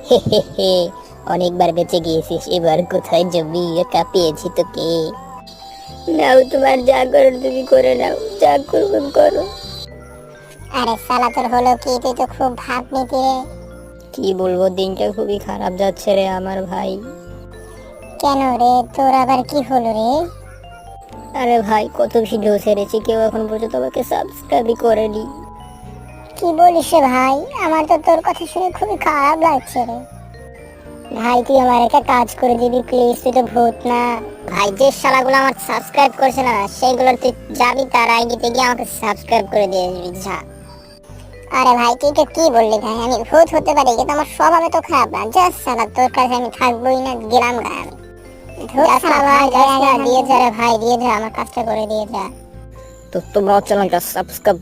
হে হে হে, অনেকবার বেঁচে গিয়েছিস, এবার কোথায় যাবি? একা পেয়েছি তোকে। নাও, তোমার যা করো তুমি করে নাও, যা করবে করো। আরে শালা, তোর হলো কি? তুই তো খুব ভাব নিতি রে। কি বলবো, দিনটা খুবই খারাপ যাচ্ছে রে আমার ভাই। কেন রে, তোর আবার কি হলো রে? আরে ভাই, কত ভিডিও ছেড়েছি, কেউ এখন পর্যন্ত আমাকে সাবস্ক্রাইবই করেনি। কি বলিস রে ভাই? আমার তো তোর কথা শুনে খুবই খারাপ লাগছে রে। ভাই, তুই আমার একটা কাজ করে দিবি প্লিজ, তুই তো ভূত না। ভাই, যে শালাগুলো আমার সাবস্ক্রাইব করেছে না, সেইগুলো তুই যাবি তার আইডিতে গিয়ে আমাকে সাবস্ক্রাইব করে দিয়ে আসবি, যা। আরে ভাই, তুই তো কি বললি ভাই? আমি ভূত হতে পারি কিন্তু আমার স্বভাবে তো খারাপ না। জাস্ট শালা, তোর কাছে আমি থাকবোই না, গেলাম গায়ে আমি। ধুর যাস না শালা ভাই, ভাই, যাস না, এখান দিয়ে থেকে। যা রে ভাই, দিয়ে যা, আমার কাজটা করে দিয়ে যা। তো তোমরাও চ্যানেলটা সাবস্ক্রাইব